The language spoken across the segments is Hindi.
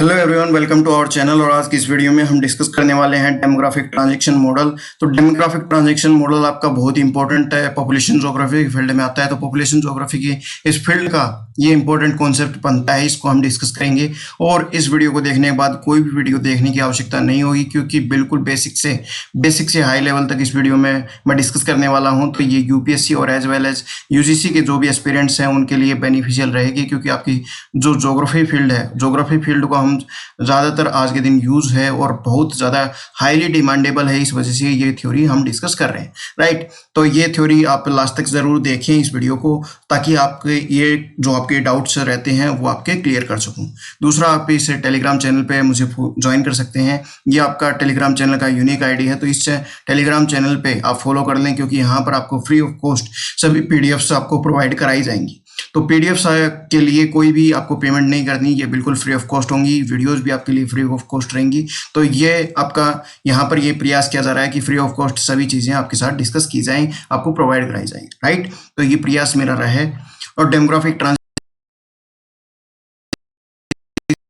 Hello everyone, welcome to our channel. और आज की इस वीडियो में हम डिस्कस करने वाले हैं डेमोग्राफिक ट्रांजैक्शन मॉडल। तो डेमोग्राफिक ट्रांजैक्शन मॉडल आपका बहुत ही इंपॉर्टेंट है, पॉपुलेशन ज्योग्राफी की फील्ड में आता है। तो पॉपुलेशन ज्योग्राफी की इस फील्ड का ये इंपॉर्टेंट कॉन्सेप्ट बनता है, इसको हम डिस्कस करेंगे। और इस वीडियो को देखने के बाद कोई भी वीडियो देखने की आवश्यकता नहीं होगी, क्योंकि बिल्कुल बेसिक से हाई लेवल तक इस वीडियो में मैं डिस्कस करने वाला हूँ। तो ये यूपीएससी और एज वेल एज यूजीसी के जो भी एस्पिरेंट्स हैं उनके लिए बेनिफिशियल रहेगी, क्योंकि आपकी जो ज्योग्राफी फील्ड है, ज्योग्राफी फील्ड को हम ज़्यादातर आज के दिन यूज है और बहुत ज़्यादा हाईली डिमांडेबल है। इस वजह से ये थ्योरी हम डिस्कस कर रहे हैं, राइट। तो ये थ्योरी आप लास्ट तक ज़रूर देखें इस वीडियो को, ताकि आपके ये जो आपके डाउट्स रहते हैं वो आपके क्लियर कर सकूं। दूसरा, आप इस टेलीग्राम चैनल पे मुझे ज्वाइन कर सकते हैं। ये आपका टेलीग्राम चैनल का यूनिक आईडी है, तो इस टेलीग्राम चैनल पे आप फॉलो कर लें, क्योंकि यहाँ पर आपको फ्री ऑफ कॉस्ट सभी पीडीएफ्स आपको प्रोवाइड कराई जाएंगी। तो पीडीएफ्स के लिए कोई भी आपको पेमेंट नहीं करनी, ये बिल्कुल फ्री ऑफ कॉस्ट होंगी। वीडियोस भी आपके लिए फ्री ऑफ कॉस्ट रहेंगी। तो ये आपका यहाँ पर ये प्रयास किया जा रहा है कि फ्री ऑफ कॉस्ट सभी चीज़ें आपके साथ डिस्कस की जाएं, आपको प्रोवाइड कराई जाएंगी, राइट। तो ये प्रयास मेरा रहा है। और डेमोग्राफिक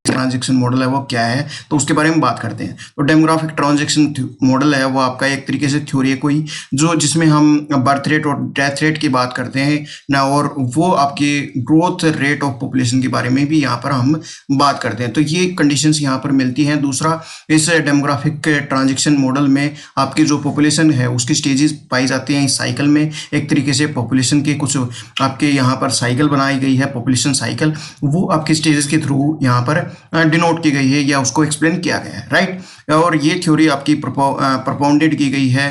ट्रांजैक्शन मॉडल है वो क्या है, तो उसके बारे में बात करते हैं। तो डेमोग्राफिक ट्रांजैक्शन मॉडल है वो आपका एक तरीके से थ्योरी है कोई, जो जिसमें हम बर्थ रेट और डेथ रेट की बात करते हैं ना, और वो आपके ग्रोथ रेट ऑफ पॉपुलेशन के बारे में भी यहाँ पर हम बात करते हैं। तो ये कंडीशंस यहाँ पर मिलती हैं। दूसरा, इस डेमोग्राफिक ट्रांजैक्शन मॉडल में आपकी जो पॉपुलेशन है उसकी स्टेजेस पाई जाती हैं इस साइकिल में। एक तरीके से पॉपुलेशन के कुछ आपके यहाँ पर साइकिल बनाई गई है, पॉपुलेशन साइकिल, वो आपके स्टेजेस के थ्रू यहाँ पर डिनोट की गई है या उसको एक्सप्लेन किया गया है, राइट। और ये थ्योरी आपकी प्रपोनेंटेड की गई है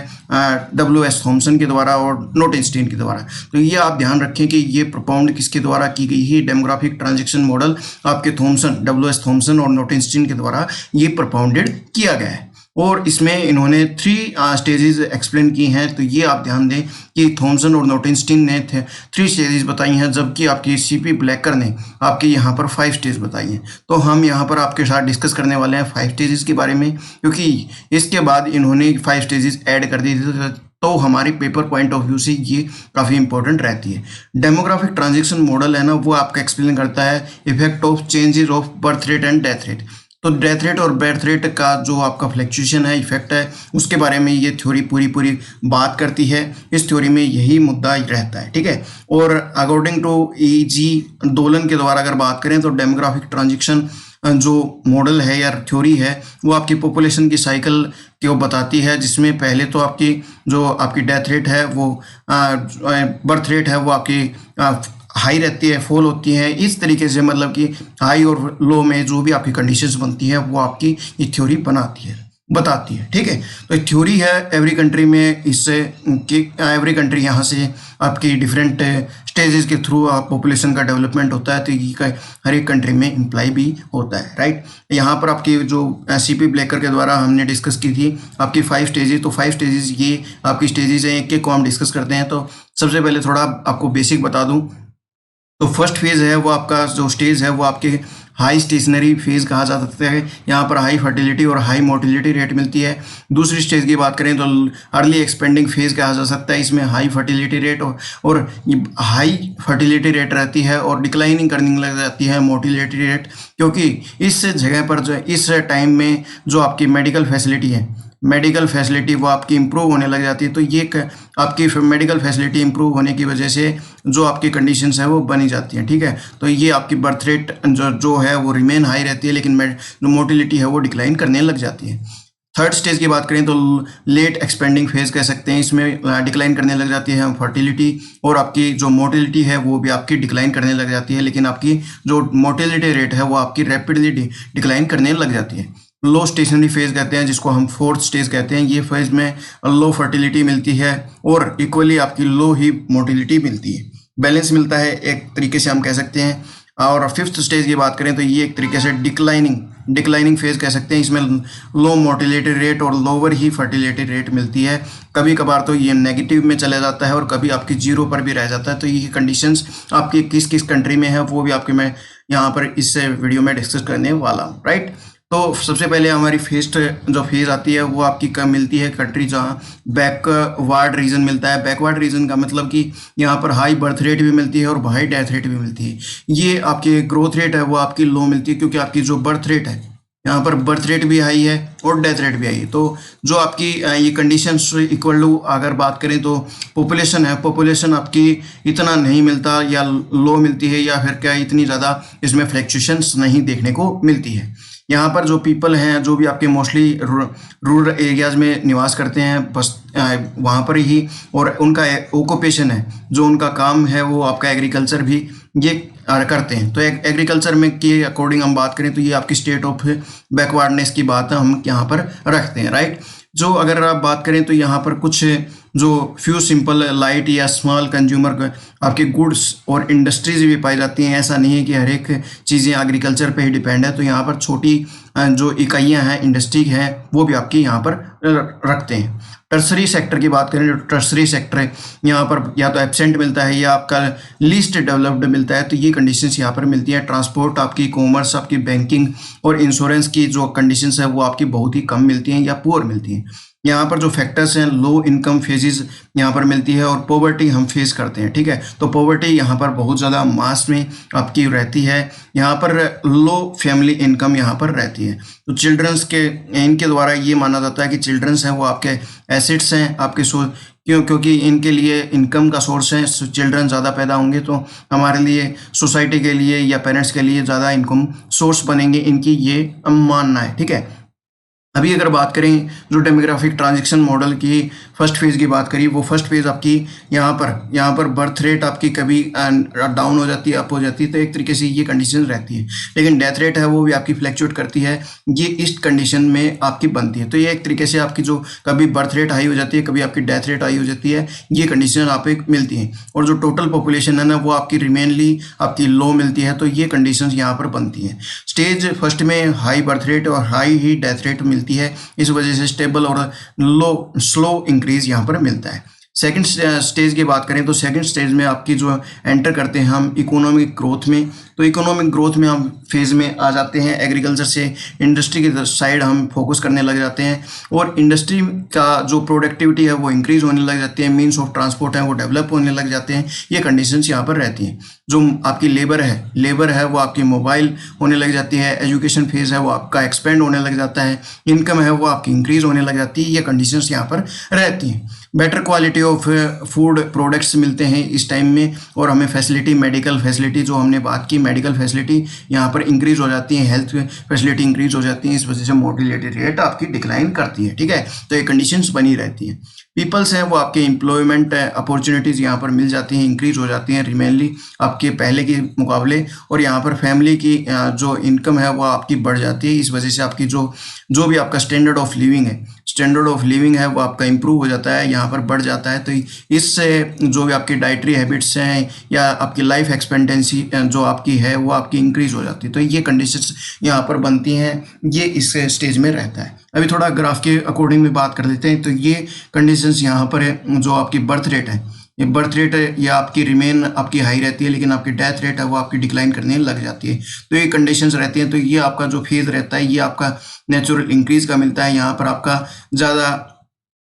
W.S. थॉमसन के द्वारा और नोटेनस्टीन के द्वारा। तो ये आप ध्यान रखें कि ये प्रपोनेंट किसके द्वारा की गई है। डेमोग्राफिक ट्रांजैक्शन मॉडल आपके W.S. थॉमसन और नोटेनस्टीन के द्वारा ये प्रपोनेंटेड किया गया है। और इसमें इन्होंने 3 स्टेजेस एक्सप्लेन की हैं। तो ये आप ध्यान दें कि थॉमसन और नोटेनस्टीन ने 3 स्टेजेस बताई हैं, जबकि आपकी सीपी ब्लैकर ने आपके यहाँ पर 5 स्टेज बताई हैं। तो हम यहाँ पर आपके साथ डिस्कस करने वाले हैं 5 स्टेजेस के बारे में, क्योंकि इसके बाद इन्होंने 5 स्टेजेस ऐड कर दी थी। तो हमारी पेपर पॉइंट ऑफ व्यू से ये काफ़ी इंपॉर्टेंट रहती है। डेमोग्राफिक ट्रांजैक्शन मॉडल है ना, वो आपका एक्सप्लेन करता है effect of changes of birth rate and death rate. तो डेथ रेट और बर्थ रेट का जो आपका फ्लक्चुएशन है, इफेक्ट है, उसके बारे में ये थ्योरी पूरी बात करती है। इस थ्योरी में यही मुद्दा रहता है, ठीक है। और अकॉर्डिंग टू E.G. दोलन के द्वारा अगर बात करें, तो डेमोग्राफिक ट्रांजैक्शन जो मॉडल है या थ्योरी है वो आपकी पॉपुलेशन की साइकिल को बताती है, जिसमें पहले तो आपकी डेथ रेट है वो बर्थ रेट है वो आपकी हाई रहती है, फॉल होती है। इस तरीके से मतलब कि हाई और लो में जो भी आपकी कंडीशंस बनती है वो आपकी ये थ्योरी बताती है, ठीक है। तो थ्योरी है एवरी कंट्री में, इससे एवरी कंट्री यहाँ से आपकी डिफरेंट स्टेजेस के थ्रू पॉपुलेशन का डेवलपमेंट होता है। तो ये हर एक कंट्री में इम्प्लाई भी होता है, राइट। यहाँ पर आपकी जो सीपी ब्लेकर के द्वारा हमने डिस्कस की थी आपकी 5 स्टेजेस। तो 5 स्टेजेस ये आपकी स्टेजेस हैं, एक को हम डिस्कस करते हैं। तो सबसे पहले थोड़ा आपको बेसिक बता दूँ, तो फर्स्ट फेज़ है वो आपका जो स्टेज है वो आपके हाई स्टेशनरी फेज़ कहा जा सकता है। यहाँ पर हाई फर्टिलिटी और हाई मोर्टिलिटी रेट मिलती है। दूसरी स्टेज की बात करें तो अर्ली एक्सपेंडिंग फेज़ कहा जा सकता है। इसमें हाई फर्टिलिटी रेट और हाई फर्टिलिटी रेट रहती है और डिक्लाइनिंग करने लग जाती है मोर्टिलिटी रेट, क्योंकि इस जगह पर जो इस टाइम में जो आपकी मेडिकल फैसिलिटी वो आपकी इम्प्रूव होने लग जाती है। तो ये आपकी मेडिकल फैसिलिटी इम्प्रूव होने की वजह से जो आपकी कंडीशंस है वो बनी जाती हैं, ठीक है। तो ये आपकी बर्थ रेट जो है वो रिमेन हाई रहती है, लेकिन जो मोर्टिलिटी है वो डिक्लाइन करने लग जाती है। थर्ड स्टेज की बात करें तो लेट एक्सपेंडिंग फेज कह सकते हैं। इसमें डिक्लाइन करने लग जाती है फर्टिलिटी और आपकी जो मोर्टिलिटी है वो भी आपकी डिक्लाइन करने लग जाती है, लेकिन आपकी जो मोर्टिलिटी रेट है वो आपकी रैपिडली डिक्लाइन करने लग जाती है। लो स्टेशनरी फेज कहते हैं, जिसको हम 4th स्टेज कहते हैं। ये फेज में लो फर्टिलिटी मिलती है और इक्वली आपकी लो ही मोर्टिलिटी मिलती है, बैलेंस मिलता है एक तरीके से हम कह सकते हैं। और 5th स्टेज की बात करें तो ये एक तरीके से डिक्लाइनिंग फेज कह सकते हैं। इसमें लो मोर्टिलिटी रेट और लोअर ही फर्टिलिटी रेट मिलती है। कभी कभार तो ये नेगेटिव में चला जाता है और कभी आपकी 0 पर भी रह जाता है। तो ये कंडीशंस आपकी किस किस कंट्री में है वो भी आपके मैं यहाँ पर इस वीडियो में डिस्कस करने वाला हूँ, राइट। तो सबसे पहले हमारी फर्स्ट जो फेज़ आती है वो आपकी कब मिलती है, कंट्री जहाँ बैकवर्ड रीजन मिलता है। बैकवर्ड रीजन का मतलब कि यहाँ पर हाई बर्थ रेट भी मिलती है और हाई डेथ रेट भी मिलती है। ये आपकी ग्रोथ रेट है वो आपकी लो मिलती है, क्योंकि आपकी जो बर्थ रेट है यहाँ पर बर्थ रेट भी हाई है और डेथ रेट भी हाई है। तो जो आपकी ये कंडीशंस इक्वल टू अगर बात करें तो पॉपुलेशन है, पॉपुलेशन आपकी इतना नहीं मिलता या लो मिलती है, या फिर क्या इतनी ज़्यादा इसमें फ्लक्चुएशंस नहीं देखने को मिलती है। यहाँ पर जो पीपल हैं जो भी आपके मोस्टली रूरल एरियाज़ में निवास करते हैं, बस वहाँ पर ही, और उनका ऑक्यूपेशन है, जो उनका काम है वो आपका एग्रीकल्चर भी ये करते हैं। तो एग्रीकल्चर में के अकॉर्डिंग हम बात करें तो ये आपकी स्टेट ऑफ बैकवर्डनेस की बात हम यहाँ पर रखते हैं, राइट। जो अगर आप बात करें तो यहाँ पर कुछ जो फ्यू सिंपल लाइट या स्मॉल कंज्यूमर आपके गुड्स और इंडस्ट्रीज भी पाई जाती हैं। ऐसा नहीं है कि हर एक चीज़ें एग्रीकल्चर पे ही डिपेंड है। तो यहाँ पर छोटी जो इकाइयाँ हैं, इंडस्ट्री हैं, वो भी आपकी यहाँ पर रखते हैं। टर्सरी सेक्टर की बात करें, जो टर्सरी सेक्टर है यहाँ पर या तो एब्सेंट मिलता है या आपका लीस्ट डेवलप्ड मिलता है। तो ये कंडीशंस यहाँ पर मिलती है। ट्रांसपोर्ट, आपकी कॉमर्स, आपकी बैंकिंग और इंश्योरेंस की जो कंडीशंस है वो आपकी बहुत ही कम मिलती हैं या पुअर मिलती हैं। यहाँ पर जो फैक्टर्स हैं, लो इनकम फेजेस यहाँ पर मिलती है और पॉवर्टी हम फेस करते हैं, ठीक है। तो पॉवर्टी यहाँ पर बहुत ज़्यादा मास में आपकी रहती है। यहाँ पर लो फैमिली इनकम यहाँ पर रहती है। तो चिल्ड्रंस के इनके द्वारा ये माना जाता है कि चिल्ड्रंस हैं वो आपके एसेट्स हैं आपके क्योंकि इनके लिए इनकम का सोर्स है। चिल्ड्रन ज़्यादा पैदा होंगे तो हमारे लिए, सोसाइटी के लिए या पेरेंट्स के लिए ज़्यादा इनकम सोर्स बनेंगे, इनकी ये मानना है, ठीक है। अभी अगर बात करें जो डेमोग्राफिक ट्रांजिशन मॉडल की फर्स्ट फेज़ की बात करी, वो फर्स्ट फेज़ आपकी यहाँ पर बर्थ रेट आपकी कभी डाउन हो जाती है, अप हो जाती है। तो एक तरीके से ये कंडीशन रहती है। लेकिन डेथ रेट है वो भी आपकी फ्लैक्चुएट करती है, ये इस कंडीशन में आपकी बनती है। तो ये एक तरीके से आपकी जो कभी बर्थ रेट हाई हो जाती है, कभी आपकी डेथ रेट हाई हो जाती है, ये कंडीशन आप एक मिलती है। और जो टोटल पॉपुलेशन है ना वो आपकी रिमेनली आपकी लो मिलती है। तो ये कंडीशन यहाँ पर बनती है। स्टेज फर्स्ट में हाई बर्थ रेट और हाई ही डेथ रेट मिलती है, इस वजह से स्टेबल और स्लो इंक्रीज यहाँ पर मिलता है। सेकंड स्टेज की बात करें तो सेकंड स्टेज में आपकी जो एंटर करते हैं हम इकोनॉमिक ग्रोथ में। तो इकोनॉमिक ग्रोथ में हम फेज़ में आ जाते हैं। एग्रीकल्चर से इंडस्ट्री की साइड हम फोकस करने लग जाते हैं और इंडस्ट्री का जो प्रोडक्टिविटी है वो इंक्रीज होने लग जाती है। मीन्स ऑफ ट्रांसपोर्ट है वो डेवलप होने लग जाते हैं। ये कंडीशंस यहाँ पर रहती हैं। जो आपकी लेबर है वो आपकी मोबाइल होने लग जाती है। एजुकेशन फेज़ है वो आपका एक्सपेंड होने लग जाता है। इनकम है वो आपकी इंक्रीज होने लग जाती है। ये कंडीशंस यहाँ पर रहती हैं। Better quality of food products मिलते हैं इस टाइम में, और हमें फैसिलिटी, मेडिकल फैसिलिटी जो हमने बात की, मेडिकल फैसिलिटी यहाँ पर इंक्रीज हो जाती है, हेल्थ फैसिलिटी इंक्रीज हो जाती है। इस वजह से मोर्टेलिटी रेट आपकी डिक्लाइन करती है, ठीक है। तो ये कंडीशंस बनी रहती हैं। पीपल्स हैं वो आपके एम्प्लॉयमेंट अपॉर्चुनिटीज़ यहाँ पर मिल जाती हैं, इंक्रीज हो जाती हैं रिमेनली आपके पहले के मुकाबले। और यहाँ पर फैमिली की जो इनकम है वो आपकी बढ़ जाती है। इस वजह से आपकी जो भी आपका स्टैंडर्ड ऑफ लिविंग है वो आपका इंप्रूव हो जाता है, यहाँ पर बढ़ जाता है। तो इससे जो भी आपकी डाइटरी हैबिट्स हैं या आपकी लाइफ एक्सपेक्टेंसी जो आपकी है वो आपकी इंक्रीज हो जाती है। तो ये कंडीशंस यहाँ पर बनती हैं, ये इस स्टेज में रहता है। अभी थोड़ा ग्राफ के अकॉर्डिंग में बात कर लेते हैं। तो ये कंडीशंस यहाँ पर है, जो आपकी बर्थ रेट है, ये बर्थ रेट या आपकी रिमेन आपकी हाई रहती है, लेकिन आपकी डेथ रेट है वो आपकी डिक्लाइन करने लग जाती है। तो ये कंडीशंस रहती हैं। तो ये आपका जो फेज़ रहता है ये आपका नेचुरल इंक्रीज का मिलता है। यहाँ पर आपका ज़्यादा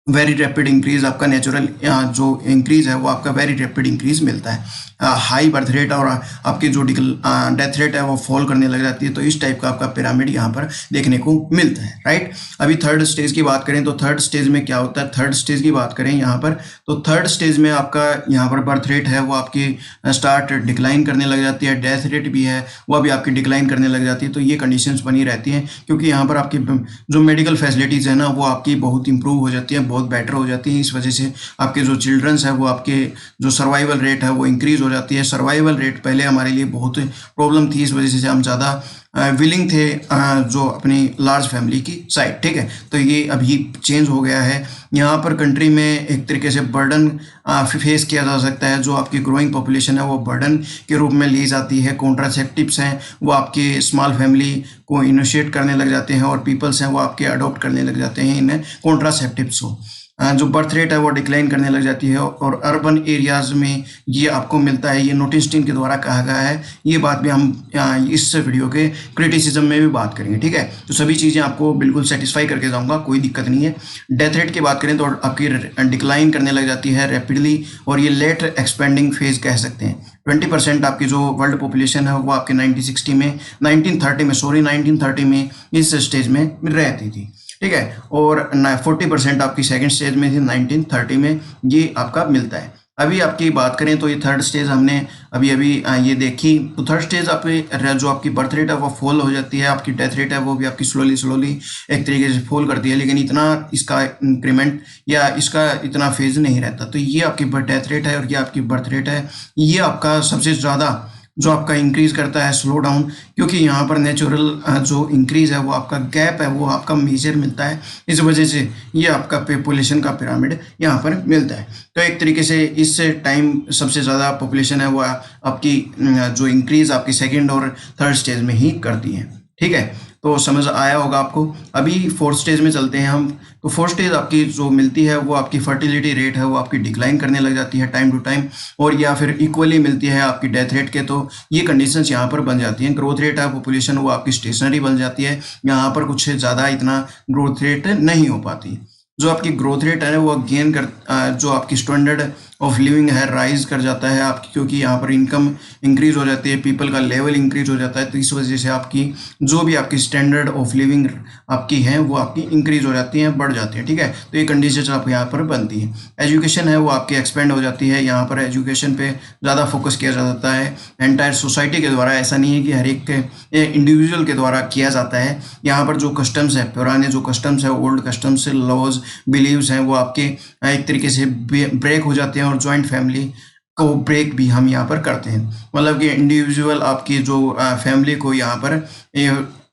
वेरी रैपिड इंक्रीज आपका नेचुरल जो इंक्रीज है वो आपका वेरी रैपिड इंक्रीज मिलता है। हाई बर्थ रेट और आपकी जो डेथ रेट है वो फॉल करने लग जाती है। तो इस टाइप का आपका पिरामिड यहाँ पर देखने को मिलता है, राइट। अभी थर्ड स्टेज की बात करें तो थर्ड स्टेज में क्या होता है, थर्ड स्टेज की बात करें यहाँ पर, तो थर्ड स्टेज में आपका यहाँ पर बर्थ रेट है वो आपकी स्टार्ट डिक्लाइन करने लग जाती है। डेथ रेट भी है वो भी आपकी डिक्लाइन करने लग जाती है। तो ये कंडीशंस बनी रहती हैं, क्योंकि यहाँ पर आपकी जो मेडिकल फैसिलिटीज़ है ना वो आपकी बहुत इंप्रूव हो जाती है, बहुत बेटर हो जाती है। इस वजह से आपके जो चिल्ड्रंस है वो आपके जो सर्वाइवल रेट है वो इंक्रीज हो जाती है। सर्वाइवल रेट पहले हमारे लिए बहुत प्रॉब्लम थी, इस वजह से हम ज़्यादा विलिंग थे जो अपनी लार्ज फैमिली की साइड, ठीक है। तो ये अभी चेंज हो गया है। यहाँ पर कंट्री में एक तरीके से बर्डन फेस किया जा सकता है। जो आपकी ग्रोइंग पॉपुलेशन है वो बर्डन के रूप में ली जाती है। कॉन्ट्रासेप्टिव्स हैं वो आपके स्मॉल फैमिली को इनिशिएट करने लग जाते हैं, और पीपल्स हैं वो आपके अडॉप्ट करने लग जाते हैं इन कॉन्ट्रासेप्टिव्स को। जो बर्थ रेट है वो डिक्लाइन करने लग जाती है और अर्बन एरियाज़ में ये आपको मिलता है। ये नोटिस्टीन के द्वारा कहा गया है। ये बात भी हम इस वीडियो के क्रिटिसिज्म में भी बात करेंगे, ठीक है। तो सभी चीज़ें आपको बिल्कुल सेटिस्फाई करके जाऊँगा, कोई दिक्कत नहीं है। डेथ रेट की बात करें तो आपकी डिक्लाइन करने लग जाती है रैपिडली, और ये लेट एक्सपेंडिंग फेज कह सकते हैं। 20% आपकी जो वर्ल्ड पॉपुलेशन है वो आपके 1930 में इस स्टेज में रहती थी, ठीक है। और 40% आपकी सेकंड स्टेज में थी 1930 में, ये आपका मिलता है। अभी आपकी बात करें तो ये थर्ड स्टेज हमने अभी ये देखी। तो थर्ड स्टेज आपकी जो आपकी बर्थ रेट है वो फॉल हो जाती है, आपकी डेथ रेट है वो भी आपकी स्लोली एक तरीके से फॉल करती है, लेकिन इतना इसका इंक्रीमेंट या इसका इतना फेज नहीं रहता। तो ये आपकी डेथ रेट है और ये आपकी बर्थ रेट है। ये आपका सबसे ज़्यादा जो आपका इंक्रीज करता है स्लो डाउन, क्योंकि यहाँ पर नेचुरल जो इंक्रीज है वो आपका गैप है वो आपका मेजर मिलता है। इस वजह से ये आपका पॉपुलेशन का पिरामिड यहाँ पर मिलता है। तो एक तरीके से इस टाइम सबसे ज़्यादा पॉपुलेशन है वो आपकी जो इंक्रीज आपकी सेकेंड और थर्ड स्टेज में ही करती है, ठीक है। तो समझ आया होगा आपको। अभी फोर्थ स्टेज में चलते हैं हम। तो फोर्थ स्टेज आपकी जो मिलती है वो आपकी फर्टिलिटी रेट है वो आपकी डिक्लाइन करने लग जाती है टाइम टू टाइम, और या फिर इक्वली मिलती है आपकी डेथ रेट के। तो ये कंडीशंस यहाँ पर बन जाती हैं। ग्रोथ रेट है पॉपुलेशन वो आपकी स्टेशनरी बन जाती है, यहाँ पर कुछ ज़्यादा इतना ग्रोथ रेट नहीं हो पाती। जो आपकी ग्रोथ रेट है वो गेन कर जो आपकी स्टैंडर्ड ऑफ लिविंग है राइज कर जाता है आपकी, क्योंकि यहाँ पर इनकम इंक्रीज हो जाती है, पीपल का लेवल इंक्रीज हो जाता है। तो इस वजह से आपकी जो भी आपकी स्टैंडर्ड ऑफ लिविंग आपकी है वो आपकी इंक्रीज हो जाती है, बढ़ जाती है, ठीक है। तो ये कंडीशन आप यहाँ पर बनती है। एजुकेशन है वो आपकी एक्सपेंड हो जाती है, यहाँ पर एजुकेशन पे ज़्यादा फोकस किया जाता है एंटायर सोसाइटी के द्वारा। ऐसा नहीं है कि हर एक इंडिविजुअल के द्वारा किया जाता है। यहाँ पर जो कस्टम्स है, पुराने जो कस्टम्स है, ओल्ड कस्टम्स, लॉज, बिलीव्स हैं वो आपके एक तरीके से ब्रेक हो जाते हैं, और जॉइंट फैमिली को ब्रेक भी हम यहाँ पर करते हैं। मतलब कि इंडिविजुअल आपकी जो फैमिली को यहाँ पर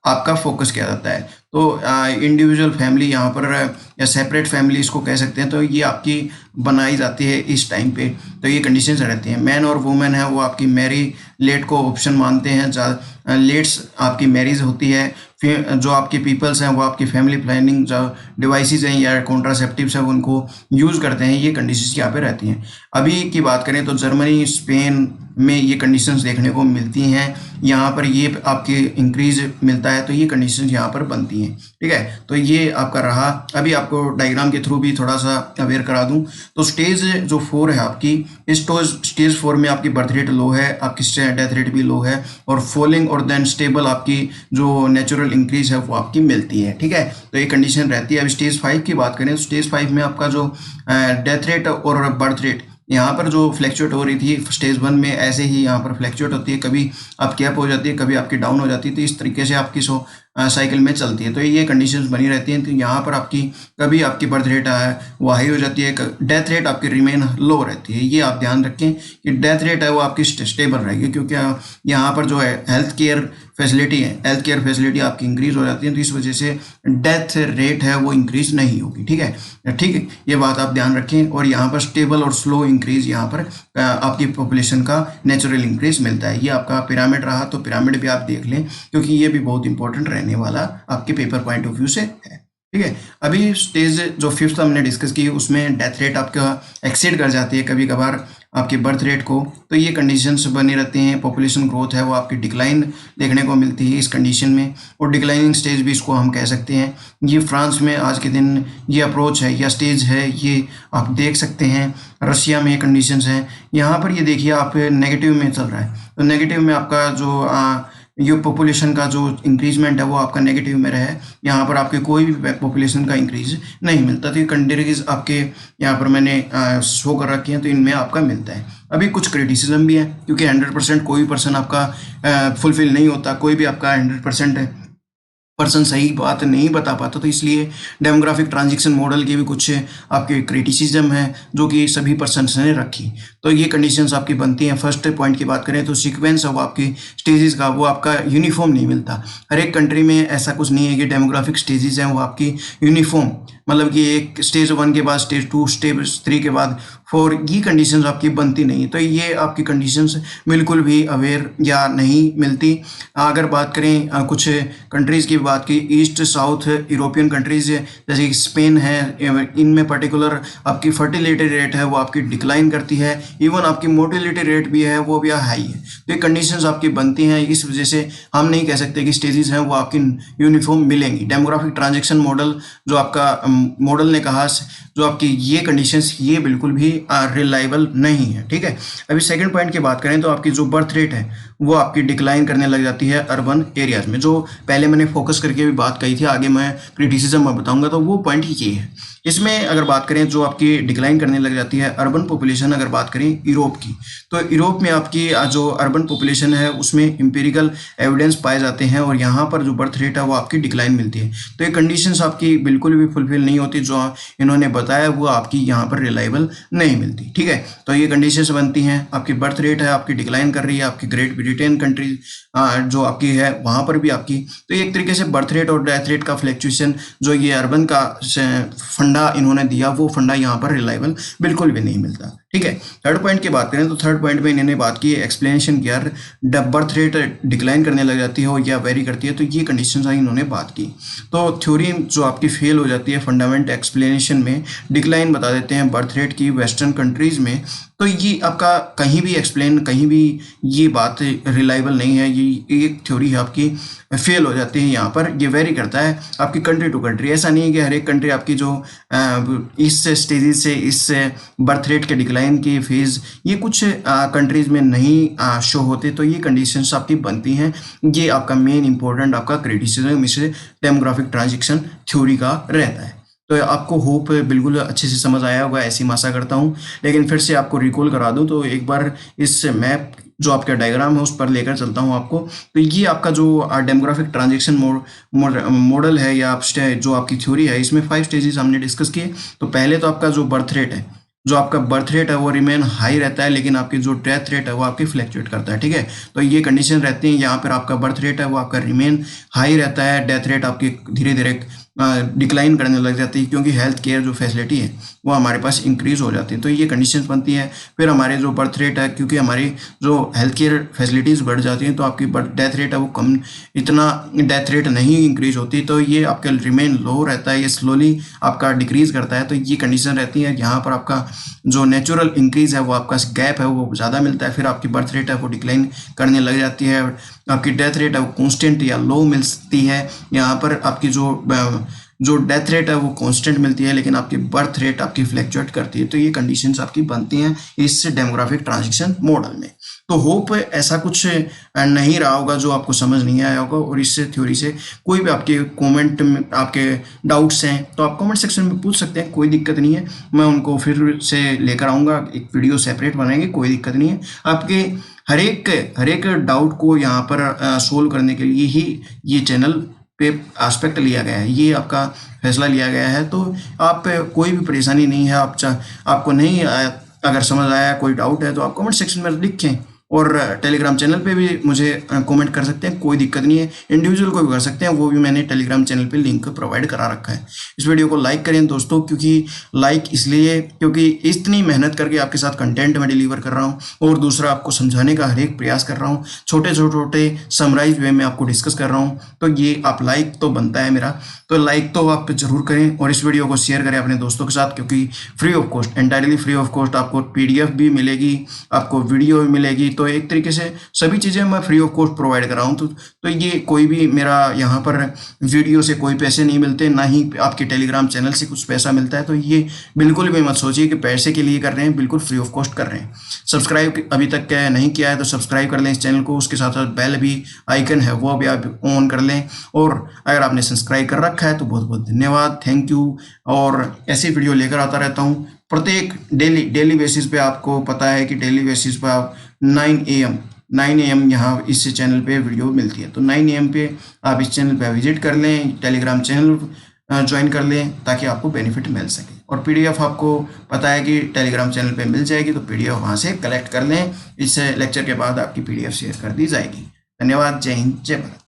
आपका फोकस किया जाता है। तो इंडिविजुअल फैमिली यहाँ पर या सेपरेट फैमिली इसको कह सकते हैं, तो ये आपकी बनाई जाती है इस टाइम पे। तो ये कंडीशंस रहती हैं। मैन और वुमेन है वो आपकी मैरी लेट को ऑप्शन मानते हैं, लेट्स आपकी मैरिज होती है। फिर जो आपके पीपल्स हैं वो आपकी फैमिली प्लानिंग जो डिवाइसेस हैं या कॉन्ट्रासेप्टिव्स हैं उनको यूज़ करते हैं। ये कंडीशंस यहाँ पे रहती हैं। अभी की बात करें तो जर्मनी, स्पेन में ये कंडीशंस देखने को मिलती हैं। यहाँ पर ये आपके इंक्रीज मिलता है, तो ये कंडीशंस यहाँ पर बनती हैं, ठीक है। तो ये आपका रहा। अभी आपको डायग्राम के थ्रू भी थोड़ा सा अवेयर करा दूं। तो स्टेज जो 4 है आपकी, इस स्टेज 4 में आपकी बर्थ रेट लो है, आपकी डेथ रेट भी लो है, और फॉलिंग और देन स्टेबल आपकी जो नेचुरल इंक्रीज है वो आपकी मिलती है, ठीक है। तो ये कंडीशन रहती है। अब स्टेज 5 की बात करें तो स्टेज 5 में आपका जो डेथ रेट और बर्थ रेट यहाँ पर जो फ्लैक्चुएट हो रही थी स्टेज 1 में, ऐसे ही यहाँ पर फ्लैक्चुएट होती है। कभी आपकी अप हो जाती है, कभी आपकी डाउन हो जाती है। तो इस तरीके से आपकी साइकिल में चलती है। तो ये कंडीशंस बनी रहती हैं। तो यहाँ पर आपकी कभी आपकी बर्थ रेट वो हाई हो जाती है, डेथ रेट आपकी रिमेन लो रहती है। ये आप ध्यान रखें कि डेथ रेट है वो आपकी स्टेबल रहेगी, क्योंकि यहाँ पर जो है हेल्थ केयर फैसिलिटी आपकी इंक्रीज हो जाती है। तो इस वजह से डेथ रेट है वो इंक्रीज नहीं होगी, ठीक है, ठीक है। ये बात आप ध्यान रखें। और यहाँ पर स्टेबल और स्लो इंक्रीज यहाँ पर आपकी पॉपुलेशन का नेचुरल इंक्रीज मिलता है। ये आपका पिरामिड रहा, तो पिरामिड भी आप देख लें, क्योंकि ये भी बहुत इंपॉर्टेंट रहने वाला आपके पेपर पॉइंट ऑफ व्यू से है, ठीक है। अभी स्टेज जो 5th हमने डिस्कस की, उसमें डेथ रेट आपका एक्सीड कर जाती है कभी कभार आपके बर्थ रेट को। तो ये कंडीशंस बनी रहती हैं। पॉपुलेशन ग्रोथ है वो आपकी डिक्लाइन देखने को मिलती है इस कंडीशन में, और डिक्लाइनिंग स्टेज भी इसको हम कह सकते हैं। ये फ्रांस में आज के दिन ये अप्रोच है या स्टेज है, ये आप देख सकते हैं। रशिया में कंडीशंस हैं। यहाँ पर ये देखिए आप नेगेटिव में चल रहा है। तो नेगेटिव में आपका जो ये पॉपुलेशन का जो इंक्रीजमेंट है वो आपका नेगेटिव में रहे। यहाँ पर आपके कोई भी पॉपुलेशन का इंक्रीज नहीं मिलता। तो ये कंट्रीज आपके यहाँ पर मैंने शो कर रखी हैं, तो इनमें आपका मिलता है। अभी कुछ क्रिटिसिज्म भी है, क्योंकि 100% कोई भी पर्सन आपका फुलफिल नहीं होता, कोई भी आपका 100% पर्सन सही बात नहीं बता पाता। तो इसलिए डेमोग्राफिक ट्रांजिशन मॉडल के भी कुछ आपके क्रिटिसिज्म है जो कि सभी पर्सन्स ने रखी। तो ये कंडीशंस आपकी बनती हैं। फर्स्ट पॉइंट की बात करें तो सीक्वेंस ऑफ आपकी स्टेजेस का वो आपका यूनिफॉर्म नहीं मिलता। हर एक कंट्री में ऐसा कुछ नहीं है कि डेमोग्राफिक स्टेजेस हैं वो आपकी यूनिफॉर्म, मतलब कि एक स्टेज 1 के बाद स्टेज 2, स्टेज 3 के बाद फॉर ये कंडीशंस आपकी बनती नहीं, तो ये आपकी कंडीशंस बिल्कुल भी अवेयर या नहीं मिलती। अगर बात करें कुछ कंट्रीज़ की बात की, ईस्ट साउथ यूरोपियन कंट्रीज़ जैसे कि स्पेन है, इनमें पर्टिकुलर आपकी फर्टिलिटी रेट है वो आपकी डिक्लाइन करती है, इवन आपकी मोटिलिटी रेट भी है वो भी हाई है। तो ये कंडीशंस आपकी बनती हैं, इस वजह से हम नहीं कह सकते कि स्टेजेस हैं वो आपकी यूनिफॉर्म मिलेंगी। डेमोग्राफिक ट्रांजैक्शन मॉडल जो आपका मॉडल ने कहा, जो आपकी ये कंडीशंस ये बिल्कुल भी रिलायबल नहीं है, ठीक है। अभी सेकंड पॉइंट की बात करें तो आपकी जो बर्थ रेट है वो आपकी डिक्लाइन करने लग जाती है अर्बन एरियाज में, जो पहले मैंने फोकस करके भी बात कही थी, आगे मैं क्रिटिसिज्म में बताऊंगा, तो वो पॉइंट ये है। इसमें अगर बात करें जो आपकी डिक्लाइन करने लग जाती है अर्बन पॉपुलेशन, अगर बात करें यूरोप की, तो यूरोप में आपकी जो अर्बन पॉपुलेशन है उसमें इंपेरिकल एविडेंस पाए जाते हैं और यहाँ पर जो बर्थ रेट है वो आपकी डिक्लाइन मिलती है। तो ये कंडीशंस आपकी बिल्कुल भी फुलफिल नहीं होती, जो इन्होंने बताया वो आपकी यहाँ पर रिलायबल नहीं मिलती, ठीक है। तो ये कंडीशंस बनती हैं, आपकी बर्थ रेट है आपकी डिक्लाइन कर रही है, आपकी ग्रेट ब्रिटेन कंट्री जो आपकी है वहाँ पर भी आपकी, तो एक तरीके से बर्थ रेट और डेथ रेट का फ्लैक्चुएशन जो ये अर्बन का फंडा इन्होंने दिया वो फंडा यहाँ पर रिलायबल बिल्कुल भी नहीं मिलता, ठीक है। थर्ड पॉइंट की बात करें तो थर्ड पॉइंट में इन्होंने बात की एक्सप्लेनेशन किया, बर्थ रेट डिक्लाइन करने लग जाती है और या वेरी करती है, तो ये कंडीशंस इन्होंने बात की। तो थ्योरी जो आपकी फेल हो जाती है फंडामेंट एक्सप्लेनेशन में, डिक्लाइन बता देते हैं बर्थ रेट की वेस्टर्न कंट्रीज में, तो ये आपका कहीं भी एक्सप्लेन, कहीं भी ये बात रिलायबल नहीं है, ये एक थ्योरी है आपकी फेल हो जाती है। यहाँ पर ये वेरी करता है आपकी कंट्री टू कंट्री, ऐसा नहीं है कि हर एक कंट्री आपकी जो इस स्टेजेस से इस बर्थ रेट के डिक्लाइन की फेज ये कुछ कंट्रीज में नहीं शो होते, तो ये कंडीशंस आपकी बनती हैं। ये आपका मेन इंपॉर्टेंट आपका क्रिटिसिज्म इस डेमोग्राफिक ट्रांजिशन थ्योरी का रहता है। तो आपको होप बिल्कुल अच्छे से समझ आया होगा, ऐसी आशा करता हूँ। लेकिन फिर से आपको रिकॉल करा दूँ तो एक बार इस मैप जो आपका डायग्राम है उस पर लेकर चलता हूँ आपको। तो ये आपका जो डेमोग्राफिक ट्रांजैक्शन मॉडल है या जो आपकी थ्योरी है, इसमें 5 स्टेजेस हमने डिस्कस किए। तो पहले तो आपका जो बर्थ रेट है, जो आपका बर्थ रेट है वो रिमेन हाई रहता है, लेकिन आपकी जो डेथ रेट है वो आपकी फ्लैक्चुएट करता है, ठीक है। तो ये कंडीशन रहती है, यहाँ पर आपका बर्थ रेट है वो आपका रिमेन हाई रहता है, डेथ रेट आपकी धीरे धीरे डिक्लाइन करने लग जाती है, क्योंकि हेल्थ केयर जो फैसिलिटी है वो हमारे पास इंक्रीज हो जाती है। तो ये कंडीशंस बनती है। फिर हमारे जो बर्थ रेट है, क्योंकि हमारी जो हेल्थ केयर फैसिलिटीज़ बढ़ जाती हैं, तो आपकी डेथ रेट है वो कम, इतना डेथ रेट नहीं इंक्रीज होती, तो ये आपका रिमेन लो रहता है, ये स्लोली आपका डिक्रीज करता है। तो ये कंडीशन रहती है, यहाँ पर आपका जो नेचुरल इंक्रीज है वो आपका गैप है वो ज़्यादा मिलता है, फिर आपकी बर्थ रेट है वो डिक्लाइन करने लग जाती है, आपकी डेथ रेट है वो कॉन्स्टेंट या लो मिलती है। यहाँ पर आपकी जो डेथ रेट है वो कांस्टेंट मिलती है, लेकिन आपकी बर्थ रेट आपकी फ्लैक्चुएट करती है। तो ये कंडीशंस आपकी बनती हैं इस डेमोग्राफिक ट्रांजिशन मॉडल में। तो होप ऐसा कुछ नहीं रहा होगा जो आपको समझ नहीं आया होगा, और इस थ्योरी से कोई भी आपके कमेंट में आपके डाउट्स हैं तो आप कमेंट सेक्शन में पूछ सकते हैं, कोई दिक्कत नहीं है। मैं उनको फिर से लेकर आऊँगा, एक वीडियो सेपरेट बनाएंगे, कोई दिक्कत नहीं है। आपके हर एक डाउट को यहाँ पर सोल्व करने के लिए ही ये चैनल पे एस्पेक्ट लिया गया है, ये आपका फैसला लिया गया है। तो आप कोई भी परेशानी नहीं है, आपको नहीं अगर समझ आया, कोई डाउट है तो आप कमेंट सेक्शन में लिखें, और टेलीग्राम चैनल पे भी मुझे कमेंट कर सकते हैं, कोई दिक्कत नहीं है। इंडिविजुअल को भी कर सकते हैं, वो भी मैंने टेलीग्राम चैनल पे लिंक प्रोवाइड करा रखा है। इस वीडियो को लाइक करें दोस्तों, क्योंकि लाइक इसलिए क्योंकि इतनी मेहनत करके आपके साथ कंटेंट मैं डिलीवर कर रहा हूँ, और दूसरा आपको समझाने का हर एक प्रयास कर रहा हूँ, छोटे समराइज वे में आपको डिस्कस कर रहा हूँ। तो ये आप लाइक तो बनता है मेरा, तो लाइक तो आप जरूर करें, और इस वीडियो को शेयर करें अपने दोस्तों के साथ, क्योंकि free of cost, entirely free of cost आपको PDF भी मिलेगी, आपको वीडियो भी मिलेगी। तो एक तरीके से सभी चीज़ें मैं फ्री ऑफ कॉस्ट प्रोवाइड कर रहा हूँ। तो ये कोई भी मेरा यहाँ पर वीडियो से कोई पैसे नहीं मिलते, ना ही आपके टेलीग्राम चैनल से कुछ पैसा मिलता है। तो ये बिल्कुल भी मत सोचिए कि पैसे के लिए कर रहे हैं, बिल्कुल फ्री ऑफ कॉस्ट कर रहे हैं। सब्सक्राइब अभी तक नहीं किया है तो सब्सक्राइब कर लें इस चैनल को, उसके साथ साथ बेल भी आइकन है वो भी आप ऑन कर लें, और अगर आपने सब्सक्राइब कर रखा है तो बहुत बहुत धन्यवाद, थैंक यू। और ऐसी वीडियो लेकर आता रहता हूँ प्रत्येक डेली बेसिस पे। आपको पता है कि डेली बेसिस पे आप 9 AM यहाँ इस चैनल पे वीडियो मिलती है, तो 9 AM पे आप इस चैनल पे विजिट कर लें, टेलीग्राम चैनल ज्वाइन कर लें, ताकि आपको बेनिफिट मिल सके। और PDF आपको पता है कि टेलीग्राम चैनल पे मिल जाएगी, तो PDF वहाँ से कलेक्ट कर लें। इस लेक्चर के बाद आपकी PDF शेयर कर दी जाएगी। धन्यवाद, जय हिंद, जय भारत।